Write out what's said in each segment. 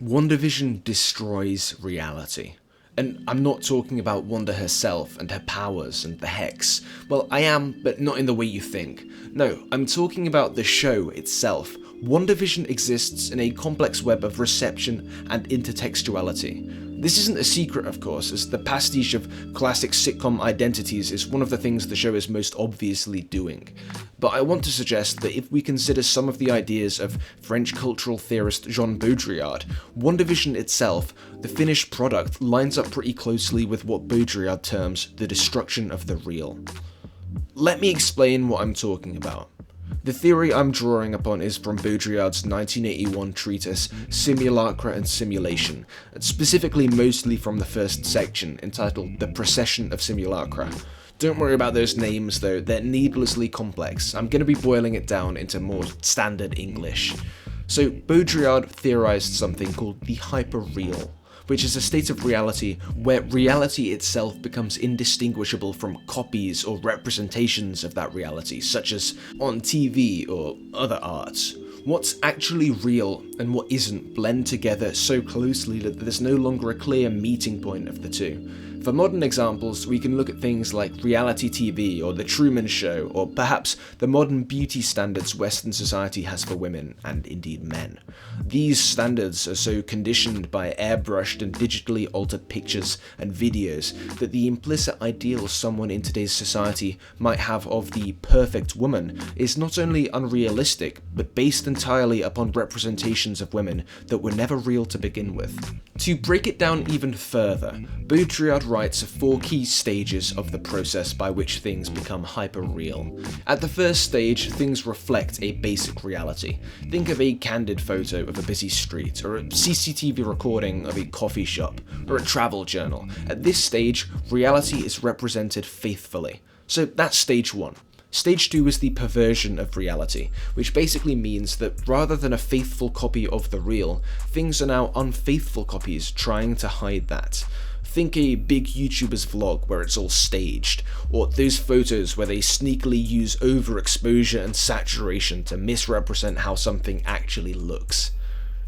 WandaVision destroys reality. And I'm not talking about Wanda herself and her powers and the Hex. Well, I am, but not in the way you think. No, I'm talking about the show itself. WandaVision exists in a complex web of reception and intertextuality. This isn't a secret, of course, as the pastiche of classic sitcom identities is one of the things the show is most obviously doing. But I want to suggest that if we consider some of the ideas of French cultural theorist Jean Baudrillard, WandaVision itself, the finished product, lines up pretty closely with what Baudrillard terms the destruction of the real. Let me explain what I'm talking about. The theory I'm drawing upon is from Baudrillard's 1981 treatise Simulacra and Simulation, and specifically mostly from the first section, entitled The Procession of Simulacra. Don't worry about those names though, they're needlessly complex. I'm going to be boiling it down into more standard English. So Baudrillard theorized something called the Hyperreal, which is a state of reality where reality itself becomes indistinguishable from copies or representations of that reality, such as on TV or other arts. What's actually real and what isn't blend together so closely that there's no longer a clear meeting point of the two. For modern examples, we can look at things like reality TV or The Truman Show, or perhaps the modern beauty standards Western society has for women, and indeed men. These standards are so conditioned by airbrushed and digitally altered pictures and videos that the implicit ideal someone in today's society might have of the perfect woman is not only unrealistic, but based entirely upon representations of women that were never real to begin with. To break it down even further, Baudrillard writes of 4 key stages of the process by which things become hyperreal. At the first stage, things reflect a basic reality. Think of a candid photo of a busy street, or a CCTV recording of a coffee shop, or a travel journal. At this stage, reality is represented faithfully. So that's stage 1. Stage 2 is the perversion of reality, which basically means that rather than a faithful copy of the real, things are now unfaithful copies trying to hide that. Think a big YouTuber's vlog where it's all staged, or those photos where they sneakily use overexposure and saturation to misrepresent how something actually looks.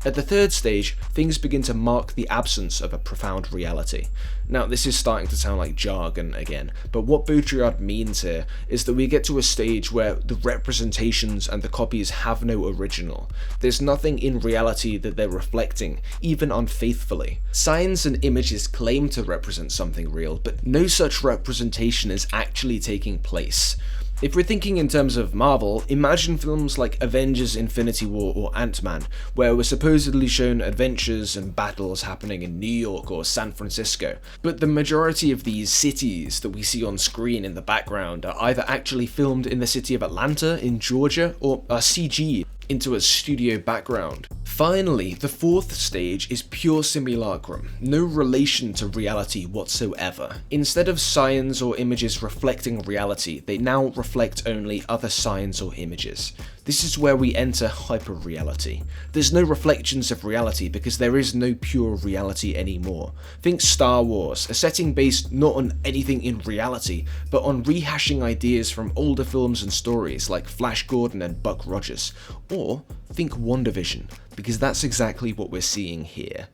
At the third stage, things begin to mark the absence of a profound reality. Now, this is starting to sound like jargon again, but what Baudrillard means here is that we get to a stage where the representations and the copies have no original. There's nothing in reality that they're reflecting, even unfaithfully. Signs and images claim to represent something real, but no such representation is actually taking place. If we're thinking in terms of Marvel, imagine films like Avengers Infinity War or Ant-Man, where we're supposedly shown adventures and battles happening in New York or San Francisco, but the majority of these cities that we see on screen in the background are either actually filmed in the city of Atlanta in Georgia or are CG into a studio background. Finally, the fourth stage is pure simulacrum, no relation to reality whatsoever. Instead of signs or images reflecting reality, they now reflect only other signs or images. This is where we enter hyperreality. There's no reflections of reality because there is no pure reality anymore. Think Star Wars, a setting based not on anything in reality, but on rehashing ideas from older films and stories like Flash Gordon and Buck Rogers. Or think WandaVision, because that's exactly what we're seeing here.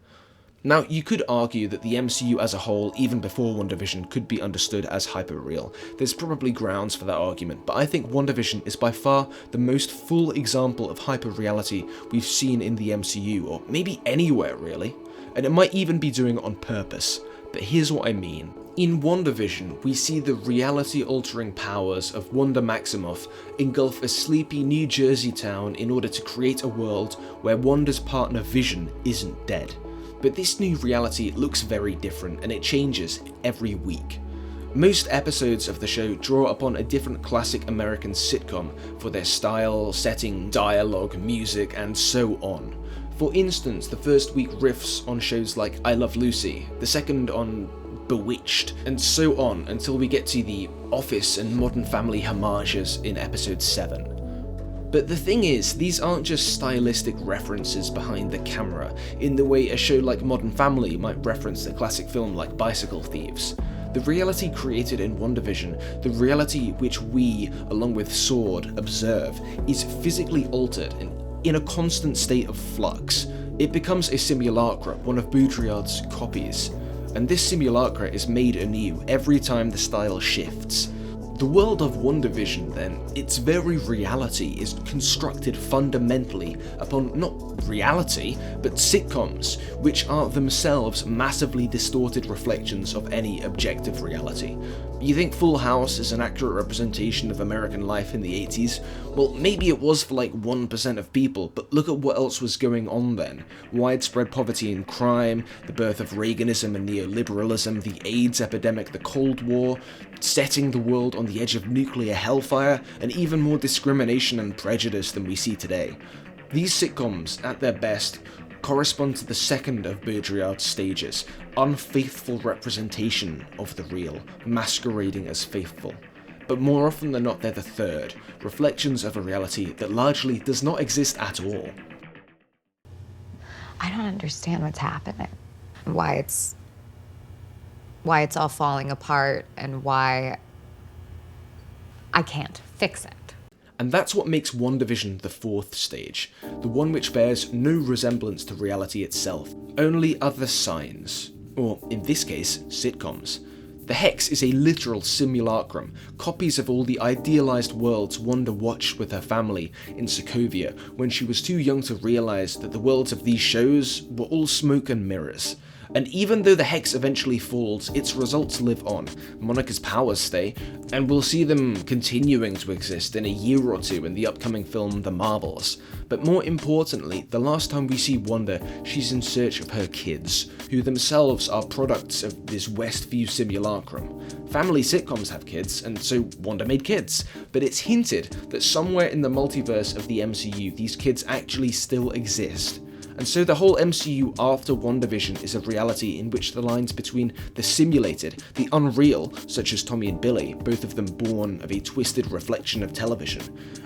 Now, you could argue that the MCU as a whole, even before WandaVision, could be understood as hyperreal. There's probably grounds for that argument, but I think WandaVision is by far the most full example of hyperreality we've seen in the MCU, or maybe anywhere really. And it might even be doing it on purpose. But here's what I mean. In WandaVision, we see the reality-altering powers of Wanda Maximoff engulf a sleepy New Jersey town in order to create a world where Wanda's partner Vision isn't dead. But this new reality looks very different and it changes every week. Most episodes of the show draw upon a different classic American sitcom for their style, setting, dialogue, music, and so on. For instance, the first week riffs on shows like I Love Lucy, the second on Bewitched, and so on until we get to the Office and Modern Family homages in episode 7. But the thing is, these aren't just stylistic references behind the camera, in the way a show like Modern Family might reference a classic film like Bicycle Thieves. The reality created in WandaVision, the reality which we, along with S.W.O.R.D., observe, is physically altered and in a constant state of flux. It becomes a simulacra, one of Baudrillard's copies, and this simulacra is made anew every time the style shifts. The world of WandaVision, then, its very reality is constructed fundamentally upon not reality, but sitcoms, which are themselves massively distorted reflections of any objective reality. You think Full House is an accurate representation of American life in the 80s? Well, maybe it was for like 1% of people, but look at what else was going on then. Widespread poverty and crime, the birth of Reaganism and neoliberalism, the AIDS epidemic, the Cold War, setting the world on the edge of nuclear hellfire, and even more discrimination and prejudice than we see today. These sitcoms, at their best, correspond to the second of Baudrillard's stages, unfaithful representation of the real, masquerading as faithful. But more often than not, they're the third, reflections of a reality that largely does not exist at all. I don't understand what's happening, why it's all falling apart, and why I can't fix it. And that's what makes WandaVision the fourth stage, the one which bears no resemblance to reality itself, only other signs, or in this case, sitcoms. The Hex is a literal simulacrum, copies of all the idealized worlds Wanda watched with her family in Sokovia when she was too young to realize that the worlds of these shows were all smoke and mirrors. And even though the Hex eventually falls, its results live on, Monica's powers stay, and we'll see them continuing to exist in a year or two in the upcoming film The Marvels. But more importantly, the last time we see Wanda, she's in search of her kids, who themselves are products of this Westview simulacrum. Family sitcoms have kids, and so Wanda made kids, but it's hinted that somewhere in the multiverse of the MCU, these kids actually still exist. And so the whole MCU after WandaVision is a reality in which the lines between the simulated, the unreal, such as Tommy and Billy, both of them born of a twisted reflection of television,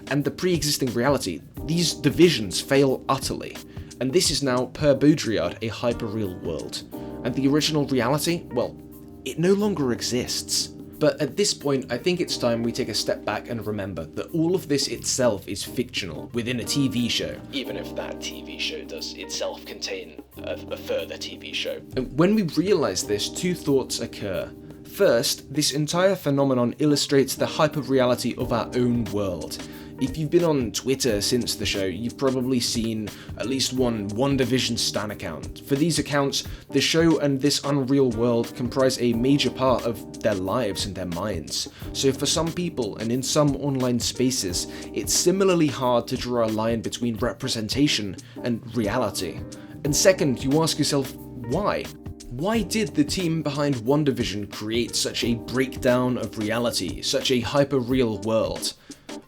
and the pre-existing reality, these divisions fail utterly. And this is now, per Baudrillard, a hyperreal world. And the original reality, well, it no longer exists. But at this point, I think it's time we take a step back and remember that all of this itself is fictional within a TV show, even if that TV show does itself contain a further TV show. And when we realize this, two thoughts occur. First, this entire phenomenon illustrates the hyperreality of our own world. If you've been on Twitter since the show, you've probably seen at least one WandaVision stan account. For these accounts, the show and this unreal world comprise a major part of their lives and their minds. So for some people, and in some online spaces, it's similarly hard to draw a line between representation and reality. And second, you ask yourself, why? Why did the team behind WandaVision create such a breakdown of reality, such a hyperreal world?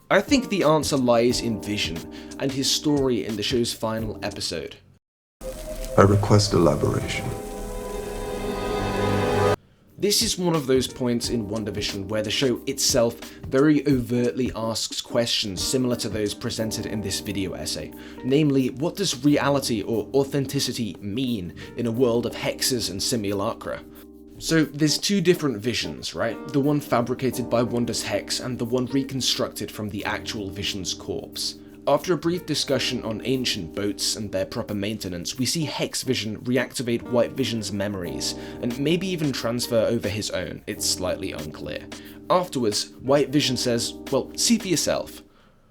I think the answer lies in Vision, and his story in the show's final episode. I request elaboration. This is one of those points in WandaVision where the show itself very overtly asks questions similar to those presented in this video essay. Namely, what does reality or authenticity mean in a world of hexes and simulacra? So there's two different visions, right? The one fabricated by Wanda's hex and the one reconstructed from the actual Vision's corpse. After a brief discussion on ancient boats and their proper maintenance, we see Hex Vision reactivate White Vision's memories, and maybe even transfer over his own, it's slightly unclear. Afterwards, White Vision says, well, see for yourself.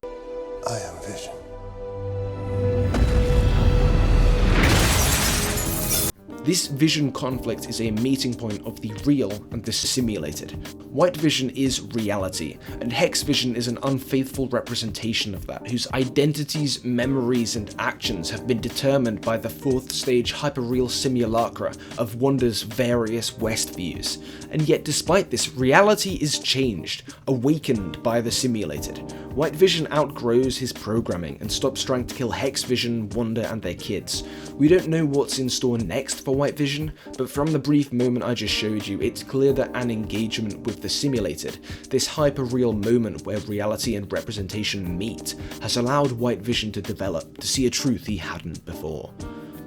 I am Vision. This Vision conflict is a meeting point of the real and the simulated. White Vision is reality, and Hex Vision is an unfaithful representation of that, whose identities, memories, and actions have been determined by the fourth stage hyperreal simulacra of Wanda's various Westviews. And yet despite this, reality is changed, awakened by the simulated. White Vision outgrows his programming and stops trying to kill Hex Vision, Wanda, and their kids. We don't know what's in store next for White Vision, but from the brief moment I just showed you, it's clear that an engagement with the simulated, this hyperreal moment where reality and representation meet, has allowed White Vision to develop, to see a truth he hadn't before.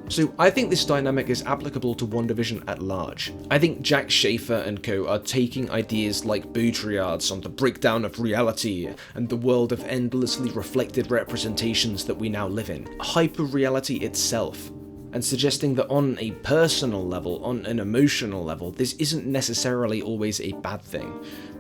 So I think this dynamic is applicable to WandaVision at large. I think Jack Schaefer and co are taking ideas like Baudrillard's on the breakdown of reality and the world of endlessly reflected representations that we now live in, hyperreality itself, and suggesting that on a personal level, on an emotional level, this isn't necessarily always a bad thing.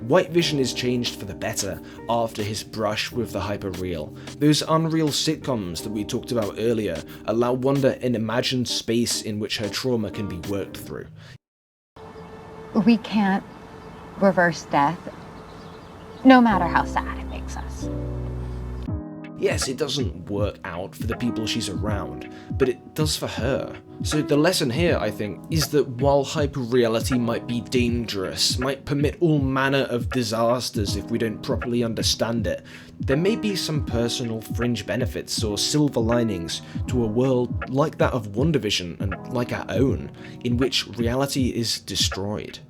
White Vision is changed for the better after his brush with the Hyperreal. Those unreal sitcoms that we talked about earlier allow Wanda an imagined space in which her trauma can be worked through. We can't reverse death, no matter how sad it makes us. Yes, it doesn't work out for the people she's around, but it does for her. So the lesson here, I think, is that while hyperreality might be dangerous, might permit all manner of disasters if we don't properly understand it, there may be some personal fringe benefits or silver linings to a world like that of WandaVision and like our own, in which reality is destroyed.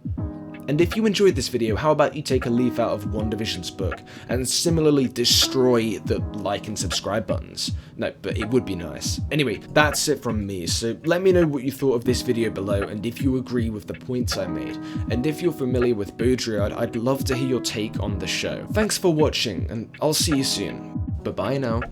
And if you enjoyed this video, how about you take a leaf out of WandaVision's book and similarly destroy the like and subscribe buttons? No, but it would be nice. Anyway, that's it from me, so let me know what you thought of this video below and if you agree with the points I made. And if you're familiar with Baudrillard, I'd love to hear your take on the show. Thanks for watching, and I'll see you soon. Bye bye now.